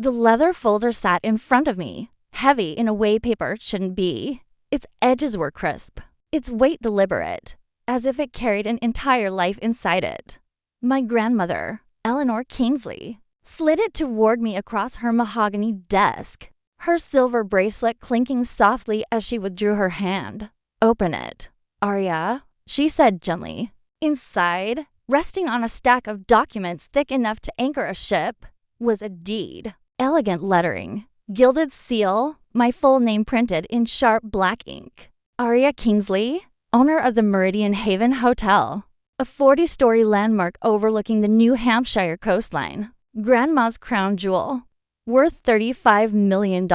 The leather folder sat in front of me, heavy in a way paper shouldn't be. Its edges were crisp, its weight deliberate, as if it carried an entire life inside it. My grandmother, Eleanor Kingsley, slid it toward me across her mahogany desk, her silver bracelet clinking softly as she withdrew her hand. "Open it, Arya," she said gently. Inside, resting on a stack of documents thick enough to anchor a ship, was a deed. Elegant lettering, gilded seal, my full name printed in sharp black ink. Arya Kingsley, owner of the Meridian Haven Hotel, a 40-story landmark overlooking the New Hampshire coastline. Grandma's crown jewel, worth $35 million.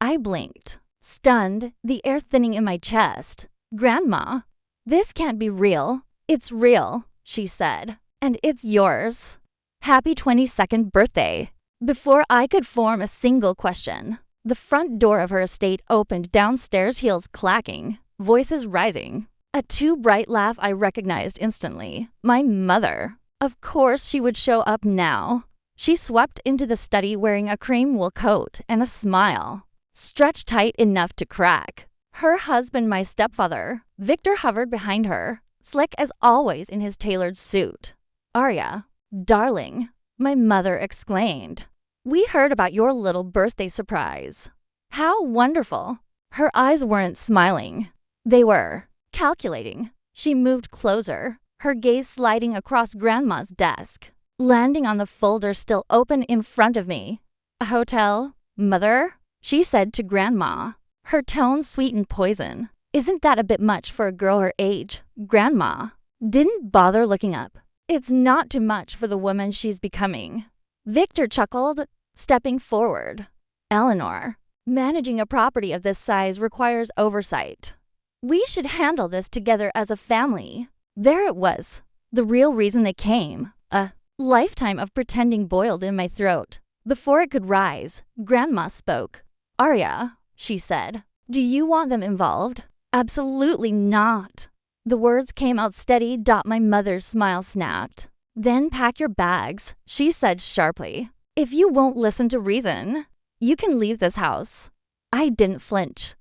I blinked, stunned, the air thinning in my chest. "Grandma, this can't be real." "It's real," she said, "and it's yours. Happy 22nd birthday." Before I could form a single question, the front door of her estate opened downstairs, heels clacking, voices rising. A too bright laugh I recognized instantly. My mother. Of course she would show up now. She swept into the study wearing a cream wool coat and a smile, stretched tight enough to crack. Her husband, my stepfather, Victor, hovered behind her, slick as always in his tailored suit. "Arya, darling," my mother exclaimed. "We heard about your little birthday surprise. How wonderful." Her eyes weren't smiling. They were calculating. She moved closer, her gaze sliding across Grandma's desk, landing on the folder still open in front of me. "A hotel, Mother?" she said to Grandma, her tone sweet and poison. "Isn't that a bit much for a girl her age?" Grandma didn't bother looking up. "It's not too much for the woman she's becoming." Victor chuckled, stepping forward. "Eleanor, managing a property of this size requires oversight. We should handle this together as a family." There it was, the real reason they came. A lifetime of pretending boiled in my throat. Before it could rise, Grandma spoke. "Arya," she said, "do you want them involved?" "Absolutely not." The words came out steady. My mother's smile snapped. "Then pack your bags," she said sharply. "If you won't listen to reason, you can leave this house." I didn't flinch.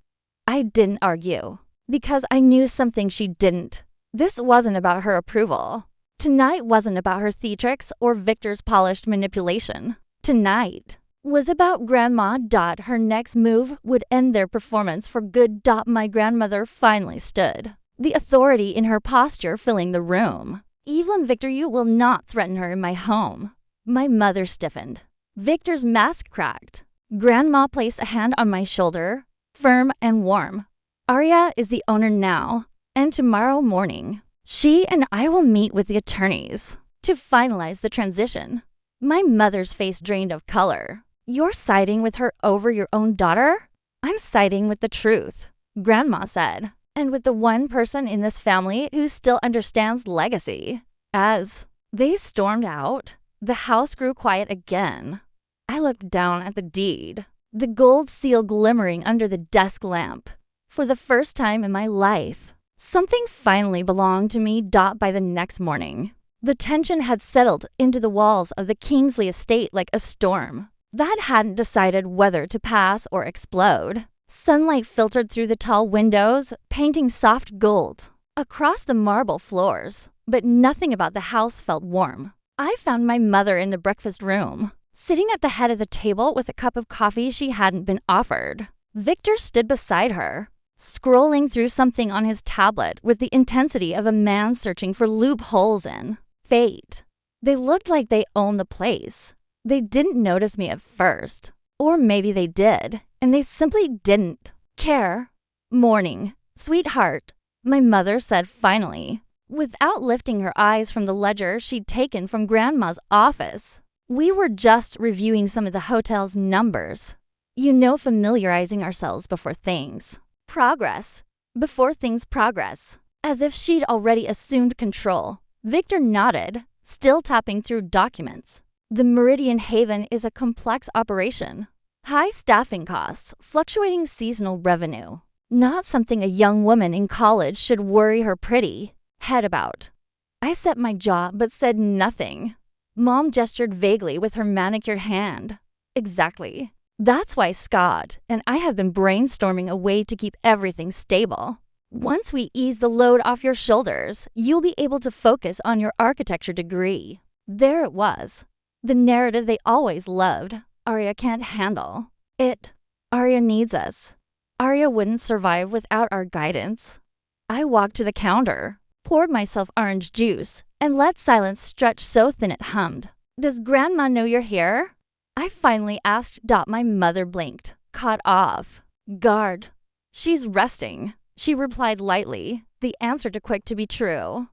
I didn't argue, because I knew something she didn't. This wasn't about her approval. Tonight wasn't about her theatrics or Victor's polished manipulation. Tonight was about Grandma. Her next move would end their performance for good. My grandmother finally stood, the authority in her posture filling the room. "Evelyn Victor, you will not threaten her in my home." My mother stiffened. Victor's mask cracked. Grandma placed a hand on my shoulder, firm and warm. "Arya is the owner now, and tomorrow morning, she and I will meet with the attorneys to finalize the transition." My mother's face drained of color. "You're siding with her over your own daughter?" "I'm siding with the truth," Grandma said, "and with the one person in this family who still understands legacy." As they stormed out, the house grew quiet again. I looked down at the deed, the gold seal glimmering under the desk lamp. For the first time in my life, something finally belonged to me. By the next morning, the tension had settled into the walls of the Kingsley estate like a storm that hadn't decided whether to pass or explode. Sunlight filtered through the tall windows, painting soft gold across the marble floors, but nothing about the house felt warm. I found my mother in the breakfast room, sitting at the head of the table with a cup of coffee she hadn't been offered. Victor stood beside her, scrolling through something on his tablet with the intensity of a man searching for loopholes in fate. They looked like they owned the place. They didn't notice me at first. Or maybe they did, and they simply didn't care. "Morning, sweetheart," my mother said finally, without lifting her eyes from the ledger she'd taken from Grandma's office. "We were just reviewing some of the hotel's numbers. You know, familiarizing ourselves before things progress. Before things progress." As if she'd already assumed control, Victor nodded, still tapping through documents. "The Meridian Haven is a complex operation. High staffing costs, fluctuating seasonal revenue. Not something a young woman in college should worry her pretty head about." I set my jaw but said nothing. Mom gestured vaguely with her manicured hand. Exactly. That's why Scott and I have been brainstorming a way to keep everything stable. Once we ease the load off your shoulders, you'll be able to focus on your architecture degree. There it was. The narrative they always loved. Arya can't handle it. Arya needs us. Arya wouldn't survive without our guidance. I walked to the counter, poured myself orange juice, and let silence stretch so thin it hummed. Does Grandma know you're here? I finally asked. My mother blinked, caught off guard. She's resting, she replied lightly, the answer too quick to be true.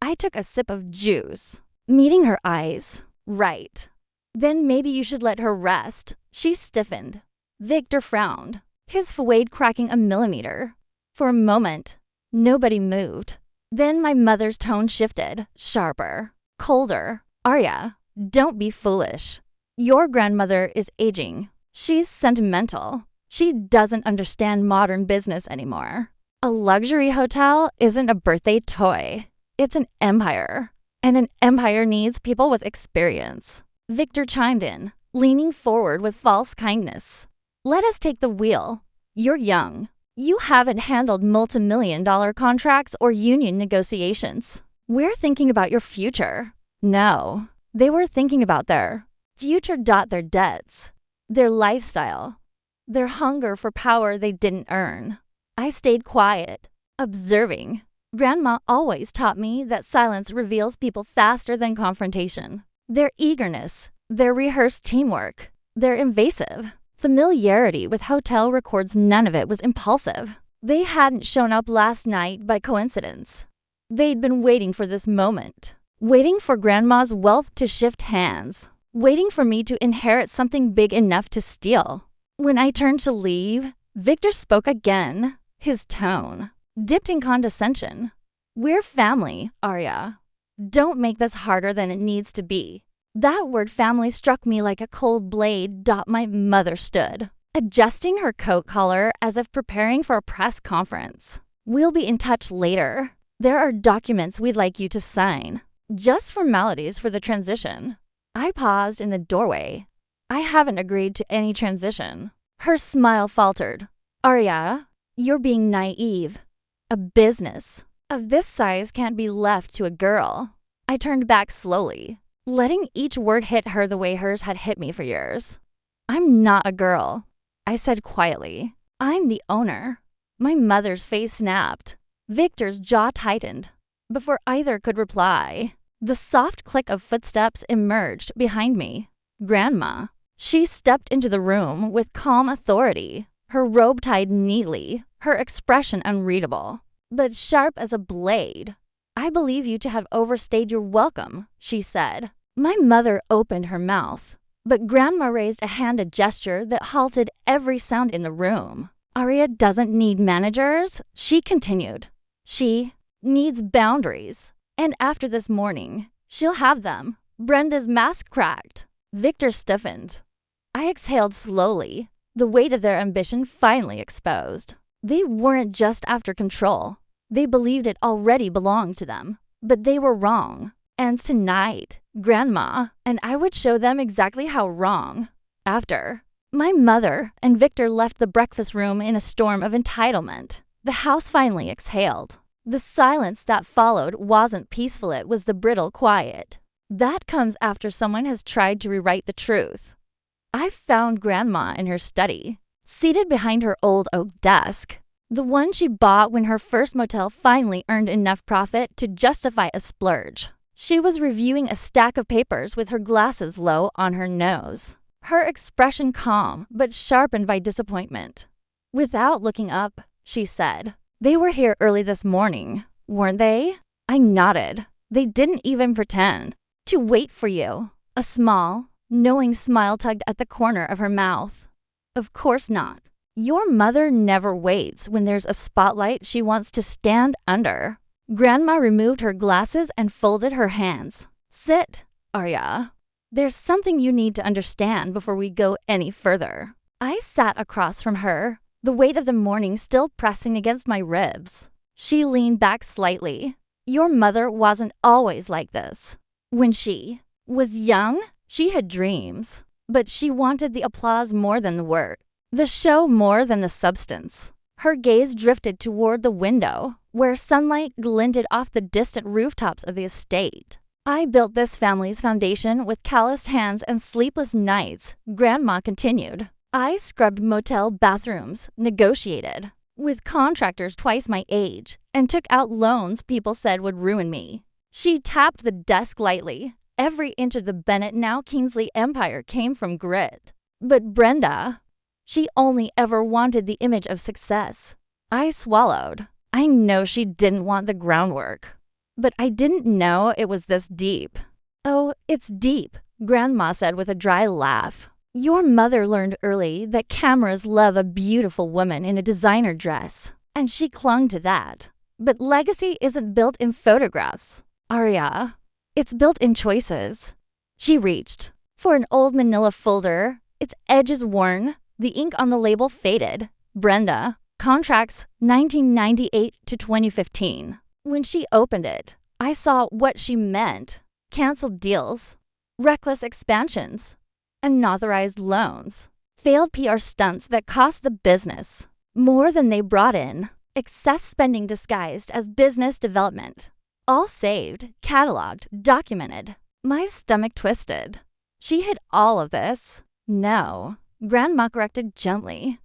I took a sip of juice, meeting her eyes. Right. Then maybe you should let her rest. She stiffened. Victor frowned, his forehead cracking a millimeter. For a moment, nobody moved. Then my mother's tone shifted, sharper, colder. Arya, don't be foolish. Your grandmother is aging. She's sentimental. She doesn't understand modern business anymore. A luxury hotel isn't a birthday toy. It's an empire. And an empire needs people with experience. Victor chimed in, leaning forward with false kindness. Let us take the wheel. You're young. You haven't handled multi-million-dollar contracts or union negotiations. We're thinking about your future. No, they were thinking about their future. Their debts, their lifestyle, their hunger for power they didn't earn. I stayed quiet, observing. Grandma always taught me that silence reveals people faster than confrontation. Their eagerness, their rehearsed teamwork, their invasive familiarity with hotel records, none of it was impulsive. They hadn't shown up last night by coincidence. They'd been waiting for this moment, waiting for Grandma's wealth to shift hands, waiting for me to inherit something big enough to steal. When I turned to leave, Victor spoke again, his tone dipped in condescension. We're family, Arya. Don't make this harder than it needs to be. That word family struck me like a cold blade. My mother stood, adjusting her coat collar as if preparing for a press conference. We'll be in touch later. There are documents we'd like you to sign. Just formalities for the transition. I paused in the doorway. I haven't agreed to any transition. Her smile faltered. Arya, you're being naive. A business of this size can't be left to a girl. I turned back slowly, letting each word hit her the way hers had hit me for years. I'm not a girl, I said quietly. I'm the owner. My mother's face snapped. Victor's jaw tightened. Before either could reply, the soft click of footsteps emerged behind me. Grandma. She stepped into the room with calm authority, her robe tied neatly, her expression unreadable, but sharp as a blade. I believe you to have overstayed your welcome, she said. My mother opened her mouth, but Grandma raised a hand, a gesture that halted every sound in the room. Arya doesn't need managers, she continued. She needs boundaries. And after this morning, she'll have them. Brenda's mask cracked. Victor stiffened. I exhaled slowly, the weight of their ambition finally exposed. They weren't just after control. They believed it already belonged to them. But they were wrong. And tonight, Grandma and I would show them exactly how wrong. After, my mother and Victor left the breakfast room in a storm of entitlement. The house finally exhaled. The silence that followed wasn't peaceful, it was the brittle quiet. That comes after someone has tried to rewrite the truth. I found Grandma in her study, seated behind her old oak desk, the one she bought when her first motel finally earned enough profit to justify a splurge. She was reviewing a stack of papers with her glasses low on her nose, her expression calm but sharpened by disappointment. Without looking up, she said, "They were here early this morning, weren't they?" I nodded. They didn't even pretend to wait for you. A small, knowing smile tugged at the corner of her mouth. Of course not. Your mother never waits when there's a spotlight she wants to stand under. Grandma removed her glasses and folded her hands. Sit, Arya. There's something you need to understand before we go any further. I sat across from her, the weight of the morning still pressing against my ribs. She leaned back slightly. Your mother wasn't always like this. When she was young, she had dreams. But she wanted the applause more than the work, the show more than the substance. Her gaze drifted toward the window, where sunlight glinted off the distant rooftops of the estate. I built this family's foundation with calloused hands and sleepless nights, Grandma continued. I scrubbed motel bathrooms, negotiated with contractors twice my age, and took out loans people said would ruin me. She tapped the desk lightly. Every inch of the Bennett, now Kingsley empire came from grit. But Brenda, she only ever wanted the image of success. I swallowed. I know she didn't want the groundwork. But I didn't know it was this deep. Oh, it's deep, Grandma said with a dry laugh. Your mother learned early that cameras love a beautiful woman in a designer dress, and she clung to that. But legacy isn't built in photographs, Arya. It's built in choices. She reached for an old manila folder, its edges worn, the ink on the label faded. Brenda, contracts 1998 to 2015. When she opened it, I saw what she meant. Canceled deals, reckless expansions, unauthorized loans, failed PR stunts that cost the business more than they brought in, excess spending disguised as business development. All saved, cataloged, documented. My stomach twisted. She hid all of this? No, Grandma corrected gently.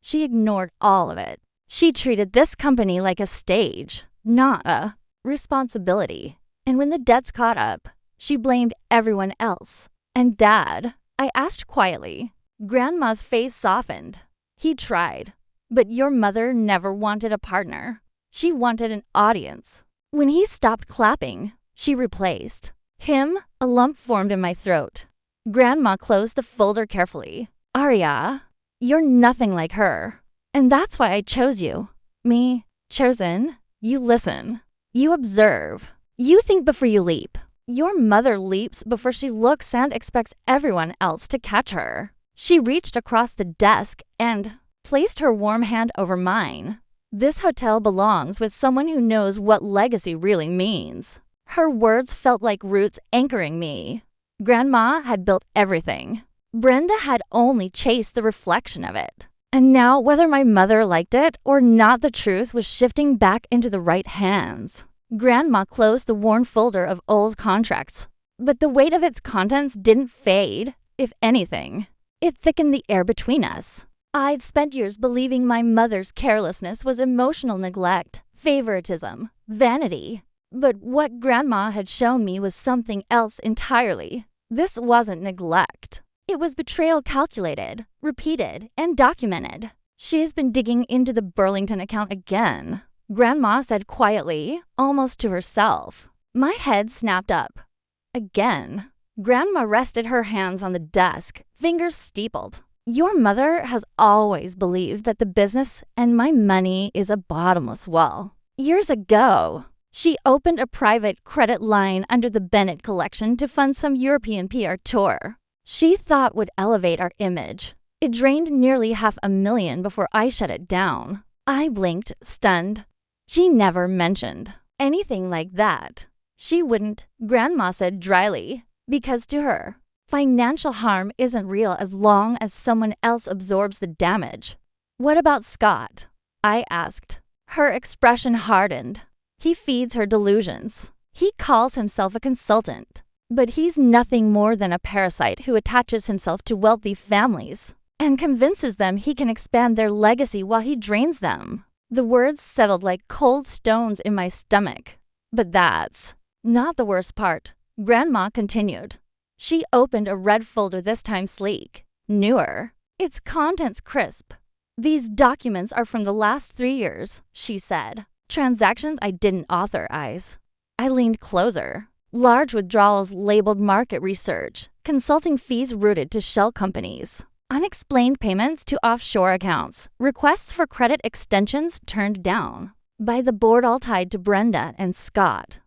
She ignored all of it. She treated this company like a stage, not a responsibility. And when the debts caught up, she blamed everyone else. And Dad, I asked quietly. Grandma's face softened. He tried. But your mother never wanted a partner. She wanted an audience. When he stopped clapping, she replaced him. A lump formed in my throat. Grandma closed the folder carefully. Arya, you're nothing like her. And that's why I chose you. Me, chosen. You listen. You observe. You think before you leap. Your mother leaps before she looks and expects everyone else to catch her. She reached across the desk and placed her warm hand over mine. This hotel belongs with someone who knows what legacy really means. Her words felt like roots anchoring me. Grandma had built everything. Brenda had only chased the reflection of it. And now, whether my mother liked it or not, the truth was shifting back into the right hands. Grandma closed the worn folder of old contracts, but the weight of its contents didn't fade. If anything, it thickened the air between us. I'd spent years believing my mother's carelessness was emotional neglect, favoritism, vanity. But what Grandma had shown me was something else entirely. This wasn't neglect. It was betrayal calculated, repeated, and documented. She's been digging into the Burlington account again, Grandma said quietly, almost to herself. My head snapped up. Again. Grandma rested her hands on the desk, fingers steepled. Your mother has always believed that the business and my money is a bottomless well. Years ago, she opened a private credit line under the Bennett collection to fund some European PR tour she thought would elevate our image. It drained nearly $500,000 before I shut it down. I blinked, stunned. She never mentioned anything like that. She wouldn't, Grandma said dryly, because to her, financial harm isn't real as long as someone else absorbs the damage. What about Scott? I asked. Her expression hardened. He feeds her delusions. He calls himself a consultant, but he's nothing more than a parasite who attaches himself to wealthy families and convinces them he can expand their legacy while he drains them. The words settled like cold stones in my stomach. But that's not the worst part. Grandma continued. She opened a red folder, this time sleek, newer, its contents crisp. These documents are from the last 3 years, she said. Transactions I didn't authorize. I leaned closer. Large withdrawals labeled market research, consulting fees routed to shell companies, unexplained payments to offshore accounts, requests for credit extensions turned down. By the board all tied to Brenda and Scott.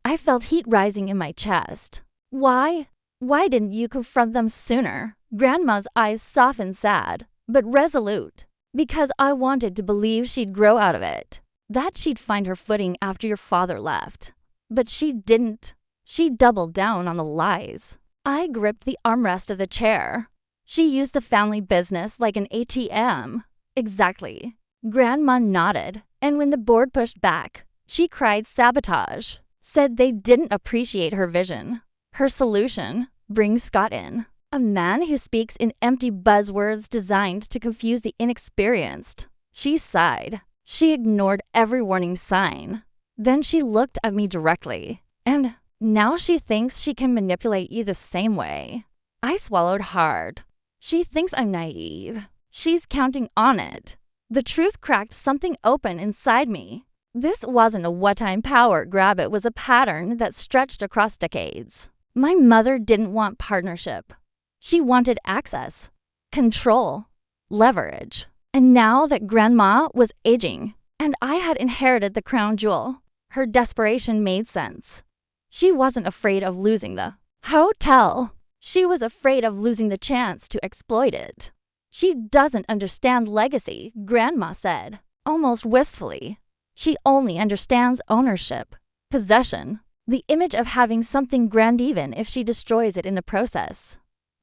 I felt heat rising in my chest. Why didn't you confront them sooner? Grandma's eyes softened, sad, but resolute. Because I wanted to believe she'd grow out of it. That she'd find her footing after your father left. But she didn't. She doubled down on the lies. I gripped the armrest of the chair. She used the family business like an ATM. Exactly. Grandma nodded, and when the board pushed back, she cried sabotage, said they didn't appreciate her vision. Her solution: bring Scott in. A man who speaks in empty buzzwords designed to confuse the inexperienced. She sighed. She ignored every warning sign. Then she looked at me directly. And now she thinks she can manipulate you the same way. I swallowed hard. She thinks I'm naive. She's counting on it. The truth cracked something open inside me. This wasn't a one-time power grab, it was a pattern that stretched across decades. My mother didn't want partnership. She wanted access, control, leverage. And now that Grandma was aging, and I had inherited the crown jewel, her desperation made sense. She wasn't afraid of losing the hotel. She was afraid of losing the chance to exploit it. She doesn't understand legacy, Grandma said, almost wistfully. She only understands ownership, possession, the image of having something grand even if she destroys it in the process.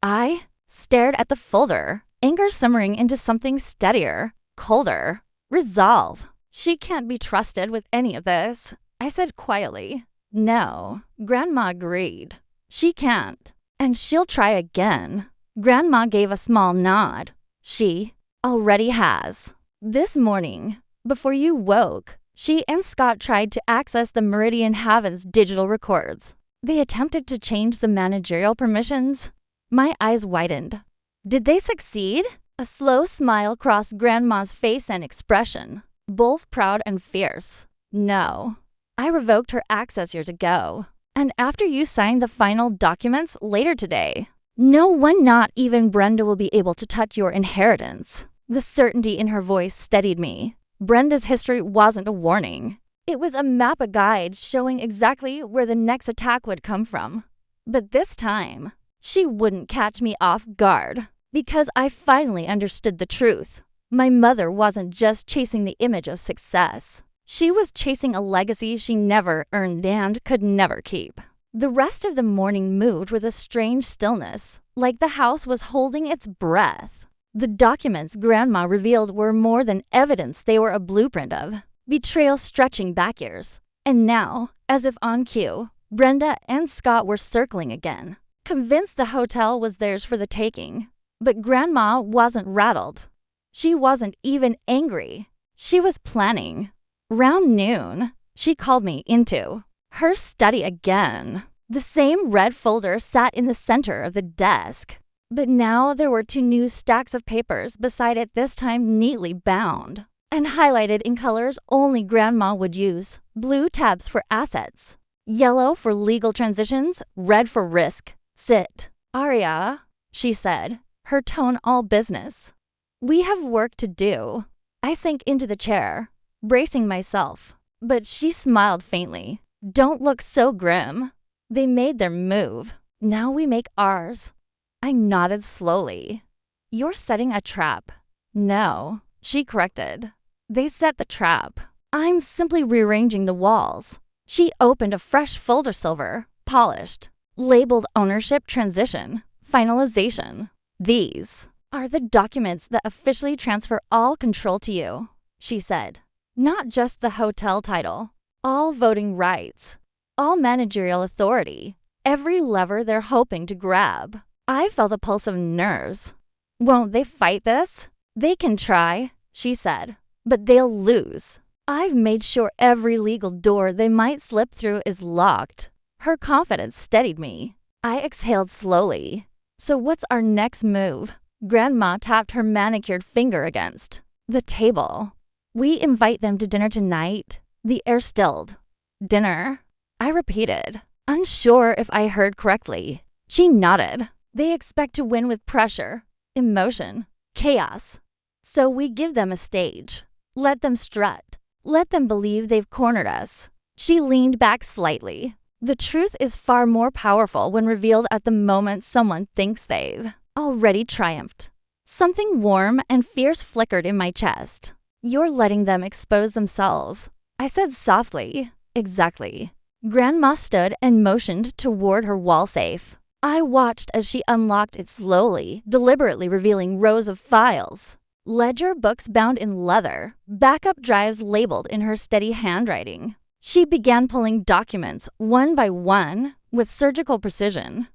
I stared at the folder, anger simmering into something steadier, colder. Resolve. She can't be trusted with any of this, I said quietly. No, Grandma agreed. She can't, and she'll try again. Grandma gave a small nod. She already has. This morning, before you woke, she and Scott tried to access the Meridian Haven's digital records. They attempted to change the managerial permissions. My eyes widened. Did they succeed? A slow smile crossed Grandma's face and expression, both proud and fierce. No. I revoked her access years ago. And after you signed the final documents later today, no one, not even Brenda, will be able to touch your inheritance. The certainty in her voice steadied me. Brenda's history wasn't a warning. It was a map, a guide showing exactly where the next attack would come from. But this time, she wouldn't catch me off guard, because I finally understood the truth. My mother wasn't just chasing the image of success. She was chasing a legacy she never earned and could never keep. The rest of the morning moved with a strange stillness, like the house was holding its breath. The documents Grandma revealed were more than evidence, they were a blueprint of betrayal stretching back years. And now, as if on cue, Brenda and Scott were circling again, convinced the hotel was theirs for the taking. But Grandma wasn't rattled. She wasn't even angry. She was planning. Round noon, she called me into her study again. The same red folder sat in the center of the desk. But now there were 2 new stacks of papers beside it, this time neatly bound and highlighted in colors only Grandma would use. Blue tabs for assets, yellow for legal transitions, red for risk. Sit. Aria, she said, her tone all business. We have work to do. I sank into the chair, bracing myself, but she smiled faintly. Don't look so grim. They made their move. Now we make ours. I nodded slowly. You're setting a trap. No, she corrected. They set the trap. I'm simply rearranging the walls. She opened a fresh folder, silver, polished, labeled ownership transition, finalization. These are the documents that officially transfer all control to you, she said. Not just the hotel title, all voting rights, all managerial authority, every lever they're hoping to grab. I felt a pulse of nerves. Won't they fight this? They can try, she said, but they'll lose. I've made sure every legal door they might slip through is locked. Her confidence steadied me. I exhaled slowly. So what's our next move? Grandma tapped her manicured finger against the table. We invite them to dinner tonight. The air stilled. Dinner? I repeated, unsure if I heard correctly. She nodded. They expect to win with pressure, emotion, chaos. So we give them a stage. Let them strut. Let them believe they've cornered us. She leaned back slightly. The truth is far more powerful when revealed at the moment someone thinks they've already triumphed. Something warm and fierce flickered in my chest. You're letting them expose themselves, I said softly. Exactly. Grandma stood and motioned toward her wall safe. I watched as she unlocked it slowly, deliberately revealing rows of files. Ledger books bound in leather, backup drives labeled in her steady handwriting. She began pulling documents one by one with surgical precision.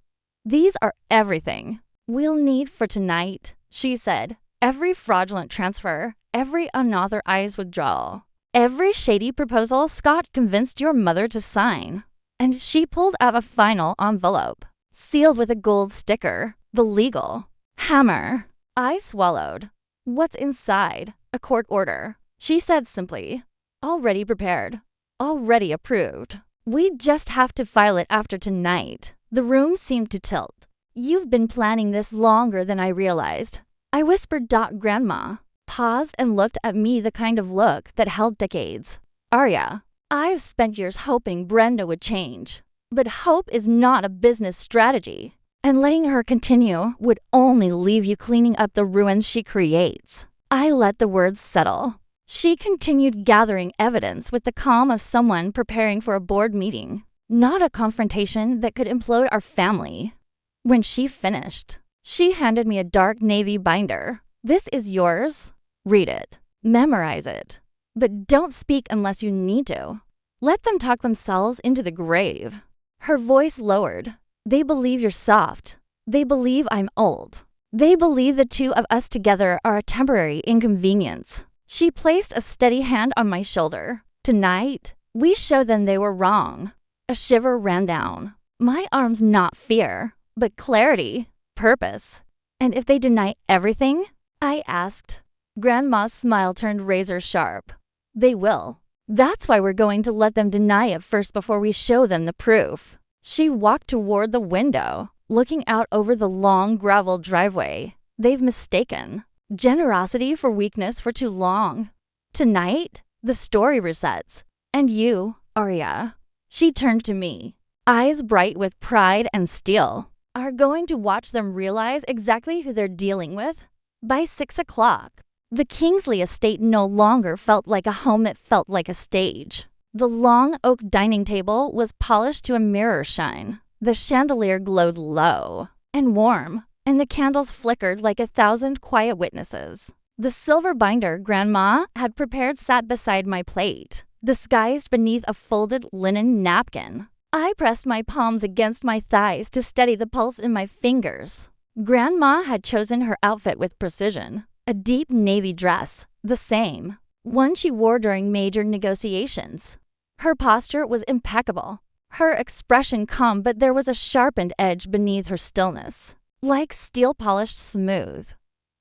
"These are everything we'll need for tonight," she said. "Every fraudulent transfer, every unauthorized withdrawal, every shady proposal Scott convinced your mother to sign." And she pulled out a final envelope, sealed with a gold sticker, the legal hammer. I swallowed. "What's inside?" "A court order," she said simply. "Already prepared. Already approved. We just have to file it after tonight." The room seemed to tilt. "You've been planning this longer than I realized," I whispered. Grandma paused and looked at me, the kind of look that held decades. "Arya, I've spent years hoping Brenda would change. But hope is not a business strategy. And letting her continue would only leave you cleaning up the ruins she creates." I let the words settle. She continued gathering evidence with the calm of someone preparing for a board meeting, not a confrontation that could implode our family. When she finished, she handed me a dark navy binder. "This is yours. Read it. Memorize it. But don't speak unless you need to. Let them talk themselves into the grave." Her voice lowered. "They believe you're soft. They believe I'm old. They believe the two of us together are a temporary inconvenience." She placed a steady hand on my shoulder. "Tonight, we show them they were wrong." A shiver ran down. My arms, not fear, but clarity, purpose. "And if they deny everything?" I asked. Grandma's smile turned razor sharp. "They will. That's why we're going to let them deny it first before we show them the proof." She walked toward the window, looking out over the long gravel driveway. "They've mistaken generosity for weakness for too long. Tonight, the story resets. And you, Arya," she turned to me, eyes bright with pride and steel, "are going to watch them realize exactly who they're dealing with." By 6 o'clock, the Kingsley estate no longer felt like a home, it felt like a stage. The long oak dining table was polished to a mirror shine. The chandelier glowed low and warm, and the candles flickered like 1,000 quiet witnesses. The silver binder Grandma had prepared sat beside my plate, disguised beneath a folded linen napkin. I pressed my palms against my thighs to steady the pulse in my fingers. Grandma had chosen her outfit with precision. A deep navy dress, the same, one she wore during major negotiations. Her posture was impeccable, her expression calm, but there was a sharpened edge beneath her stillness, like steel polished smooth.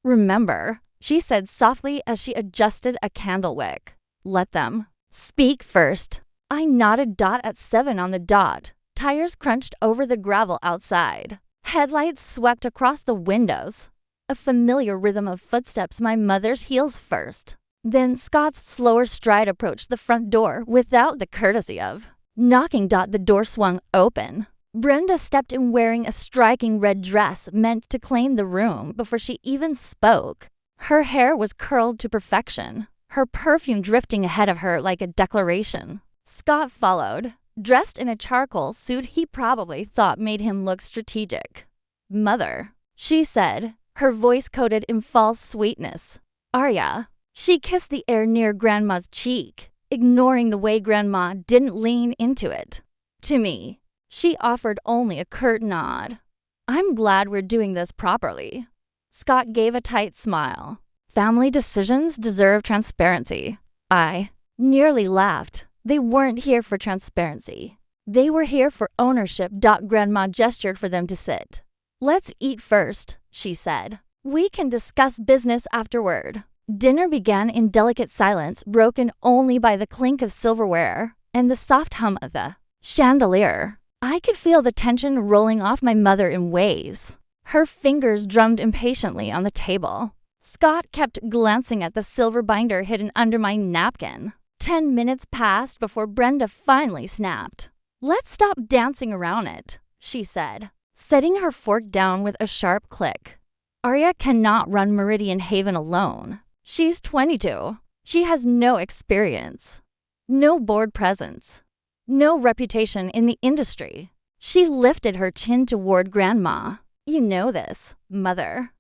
"Remember," she said softly as she adjusted a candle wick, "let them speak first." I nodded. At 7 on the dot, tires crunched over the gravel outside. Headlights swept across the windows. A familiar rhythm of footsteps, my mother's heels first. Then Scott's slower stride approached the front door without the courtesy of knocking. The door swung open. Brenda stepped in wearing a striking red dress meant to claim the room before she even spoke. Her hair was curled to perfection, her perfume drifting ahead of her like a declaration. Scott followed, dressed in a charcoal suit he probably thought made him look strategic. "Mother," she said, her voice coated in false sweetness. "Arya." She kissed the air near Grandma's cheek, ignoring the way Grandma didn't lean into it. To me, she offered only a curt nod. "I'm glad we're doing this properly." Scott gave a tight smile. "Family decisions deserve transparency." I nearly laughed. They weren't here for transparency. They were here for ownership. Grandma gestured for them to sit. "Let's eat first," she said. "We can discuss business afterward." Dinner began in delicate silence, broken only by the clink of silverware and the soft hum of the chandelier. I could feel the tension rolling off my mother in waves. Her fingers drummed impatiently on the table. Scott kept glancing at the silver binder hidden under my napkin. 10 minutes passed before Brenda finally snapped. "Let's stop dancing around it," she said, setting her fork down with a sharp click. "Arya cannot run Meridian Haven alone. She's 22. She has no experience, no board presence, no reputation in the industry. She lifted her chin toward Grandma. You know this, Mother.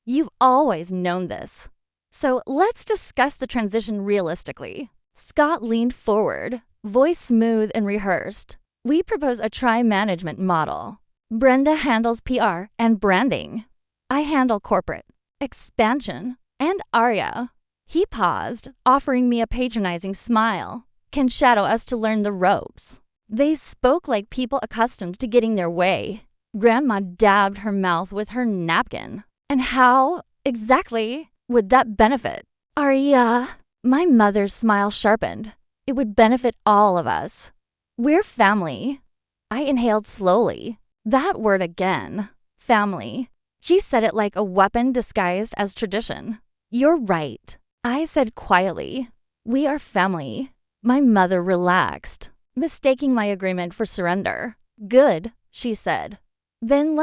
You've always known this. So let's discuss the transition realistically. Scott leaned forward, voice smooth and rehearsed. We propose a tri-management model. Brenda handles PR and branding. I handle corporate, expansion, and Arya. He paused, offering me a patronizing smile. Can shadow us to learn the ropes. They spoke like people accustomed to getting their way. Grandma dabbed her mouth with her napkin. And how, exactly, would that benefit? Arya, my mother's smile sharpened. It would benefit all of us. We're family. I inhaled slowly. That word again. Family. She said it like a weapon disguised as tradition. You're right. I said quietly. We are family. My mother relaxed, mistaking my agreement for surrender. Good, she said. Then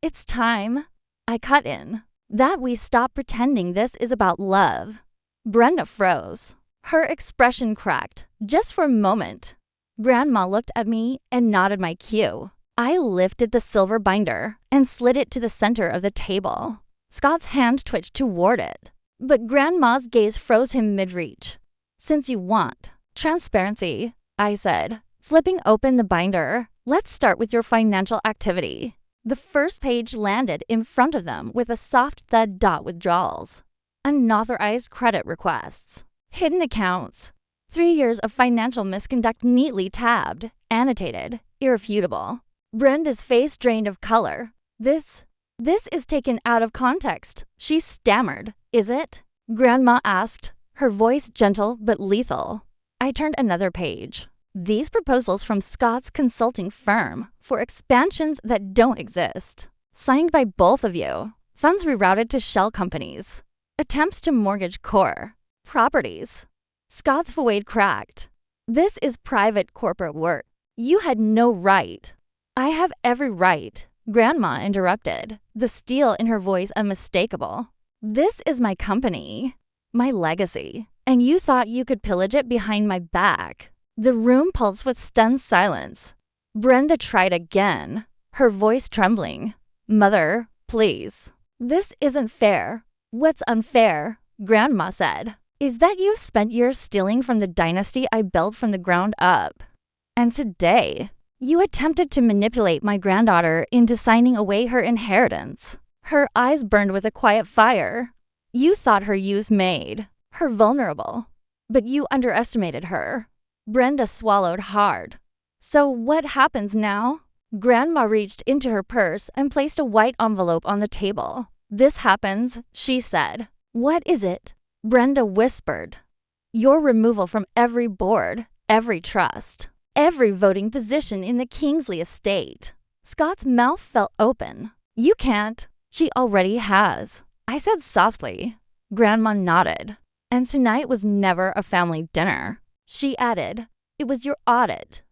it's time. I cut in. That we stop pretending this is about love. Brenda froze. Her expression cracked, just for a moment. Grandma looked at me and nodded my cue. I lifted the silver binder and slid it to the center of the table. Scott's hand twitched toward it, but Grandma's gaze froze him mid-reach. Since you want transparency, I said, flipping open the binder, let's start with your financial activity. The first page landed in front of them with a soft thud. Withdrawals, unauthorized credit requests, hidden accounts, 3 years of financial misconduct neatly tabbed, annotated, irrefutable. Brenda's face drained of color. This is taken out of context, she stammered. Is it? Grandma asked, her voice gentle but lethal. I turned another page. These proposals from Scott's consulting firm for expansions that don't exist. Signed by both of you. Funds rerouted to shell companies. Attempts to mortgage core properties. Scott's void cracked. This is private corporate work. You had no right. I have every right, Grandma interrupted, the steel in her voice unmistakable. This is my company, my legacy, and you thought you could pillage it behind my back. The room pulsed with stunned silence. Brenda tried again, her voice trembling. Mother, please. This isn't fair. What's unfair, Grandma said, is that you've spent years stealing from the dynasty I built from the ground up. And today, you attempted to manipulate my granddaughter into signing away her inheritance. Her eyes burned with a quiet fire. You thought her youth made her vulnerable, but you underestimated her. Brenda swallowed hard. So what happens now? Grandma reached into her purse and placed a white envelope on the table. This happens, she said. What is it? Brenda whispered. Your removal from every board, every trust, every voting position in the Kingsley estate. Scott's mouth fell open. You can't. She already has. I said softly. Grandma nodded. And tonight was never a family dinner. She added, it was your audit.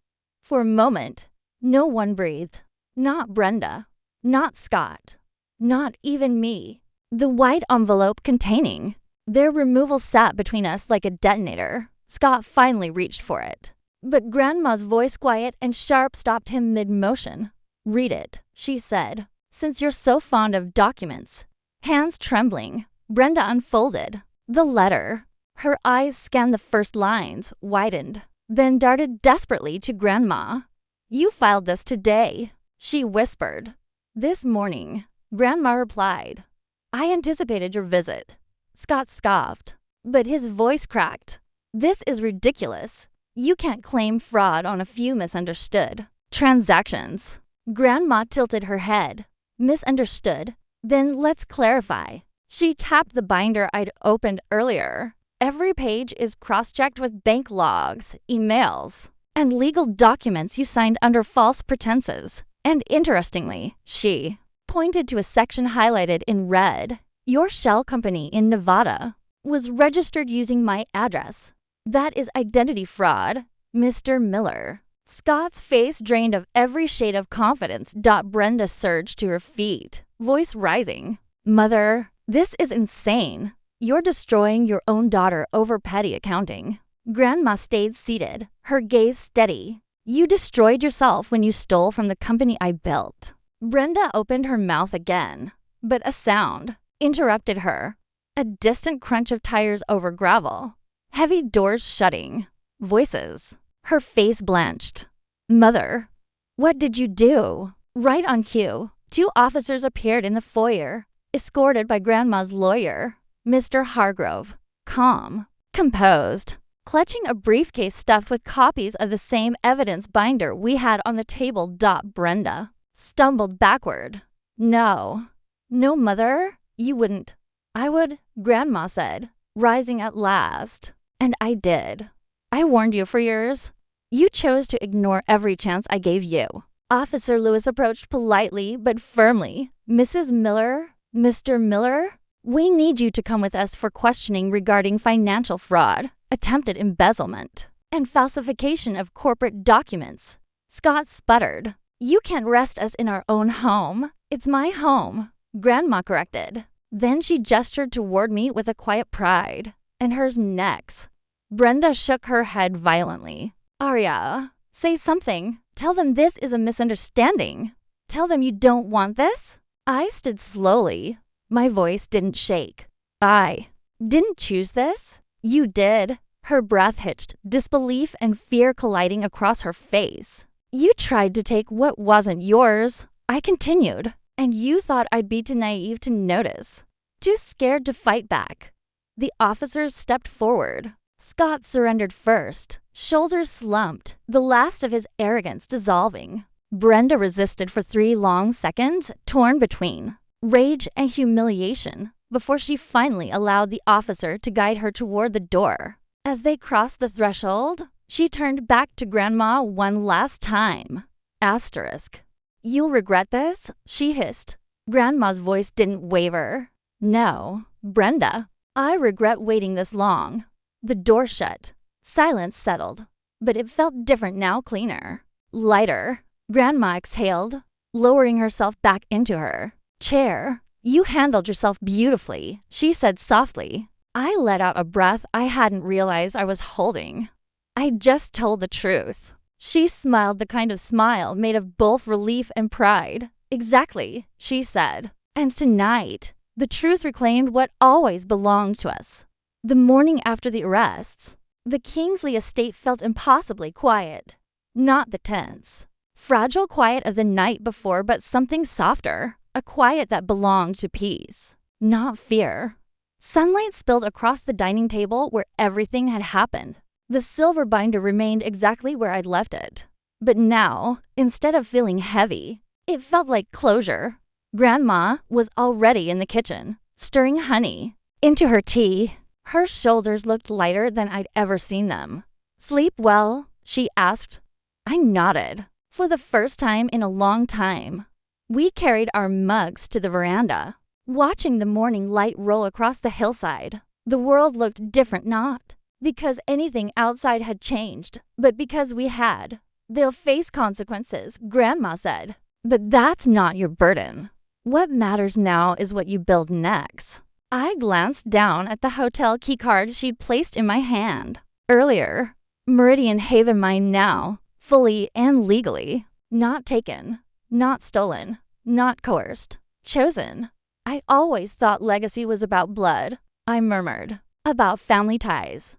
For a moment, no one breathed. Not Brenda. Not Scott. Not even me. The white envelope containing. Their removal sat between us like a detonator. Scott finally reached for it. But Grandma's voice, quiet and sharp, stopped him mid-motion. Read it, she said, since you're so fond of documents. Hands trembling, Brenda unfolded the letter. Her eyes scanned the first lines, widened, then darted desperately to Grandma. You filed this today, she whispered. This morning, Grandma replied. I anticipated your visit. Scott scoffed, but his voice cracked. This is ridiculous. You can't claim fraud on a few misunderstood transactions. Grandma tilted her head. Misunderstood? Then let's clarify. She tapped the binder I'd opened earlier. Every page is cross-checked with bank logs, emails, and legal documents you signed under false pretenses. And interestingly, she pointed to a section highlighted in red. Your shell company in Nevada was registered using my address. That is identity fraud, Mr. Miller. Scott's face drained of every shade of confidence. Brenda surged to her feet, voice rising. Mother, this is insane. You're destroying your own daughter over petty accounting. Grandma stayed seated, her gaze steady. You destroyed yourself when you stole from the company I built. Brenda opened her mouth again, but a sound interrupted her. A distant crunch of tires over gravel. Heavy doors shutting. Voices. Her face blanched. Mother, what did you do? Right on cue, 2 officers appeared in the foyer, escorted by Grandma's lawyer, Mr. Hargrove. Calm. Composed. Clutching a briefcase stuffed with copies of the same evidence binder we had on the table. Brenda stumbled backward. No, Mother, you wouldn't. I would, Grandma said, rising at last. And I did. I warned you for years. You chose to ignore every chance I gave you. Officer Lewis approached politely but firmly. Mrs. Miller, Mr. Miller, we need you to come with us for questioning regarding financial fraud, attempted embezzlement, and falsification of corporate documents. Scott sputtered. You can't arrest us in our own home. It's my home, Grandma corrected. Then she gestured toward me with a quiet pride, and hers next. Brenda shook her head violently. Arya, say something. Tell them this is a misunderstanding. Tell them you don't want this. I stood slowly. My voice didn't shake. I didn't choose this. You did. Her breath hitched, disbelief and fear colliding across her face. You tried to take what wasn't yours. I continued. And you thought I'd be too naive to notice. Too scared to fight back. The officers stepped forward. Scott surrendered first. Shoulders slumped, the last of his arrogance dissolving. Brenda resisted for 3 long seconds, torn between rage and humiliation, before she finally allowed the officer to guide her toward the door. As they crossed the threshold, she turned back to Grandma one last time. Asterisk. You'll regret this, she hissed. Grandma's voice didn't waver. No, Brenda, I regret waiting this long. The door shut. Silence settled, but it felt different now, cleaner. Lighter. Grandma exhaled, lowering herself back into her chair. You handled yourself beautifully, she said softly. I let out a breath I hadn't realized I was holding. I just told the truth. She smiled the kind of smile made of both relief and pride. Exactly, she said. And tonight, the truth reclaimed what always belonged to us. The morning after the arrests, the Kingsley estate felt impossibly quiet. Not the tense, fragile quiet of the night before, but something softer. A quiet that belonged to peace, not fear. Sunlight spilled across the dining table where everything had happened. The silver binder remained exactly where I'd left it. But now, instead of feeling heavy, it felt like closure. Grandma was already in the kitchen, stirring honey into her tea. Her shoulders looked lighter than I'd ever seen them. Sleep well? She asked. I nodded. For the first time in a long time. We carried our mugs to the veranda, watching the morning light roll across the hillside. The world looked different, not because anything outside had changed, but because we had. They'll face consequences, Grandma said. But that's not your burden. What matters now is what you build next. I glanced down at the hotel keycard she'd placed in my hand. Earlier, Meridian Haven mine now, fully and legally. Not taken, not stolen, not coerced. Chosen. I always thought legacy was about blood, I murmured. About family ties.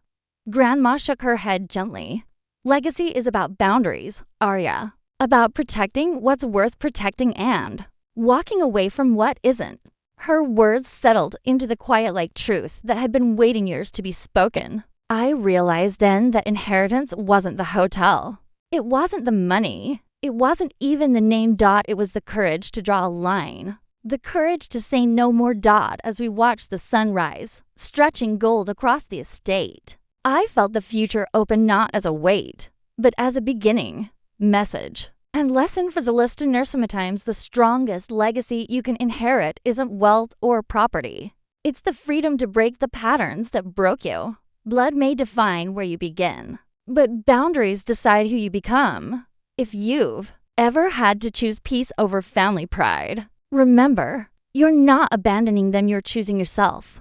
Grandma shook her head gently. Legacy is about boundaries, Arya. About protecting what's worth protecting and walking away from what isn't. Her words settled into the quiet-like truth that had been waiting years to be spoken. I realized then that inheritance wasn't the hotel. It wasn't the money. It wasn't even the name. It was the courage to draw a line. The courage to say no more. As we watched the sun rise, stretching gold across the estate. I felt the future open not as a wait, but as a beginning. Message. And lesson for the listener. Sometimes the strongest legacy you can inherit isn't wealth or property. It's the freedom to break the patterns that broke you. Blood may define where you begin, but boundaries decide who you become. If you've ever had to choose peace over family pride, remember, you're not abandoning them, you're choosing yourself.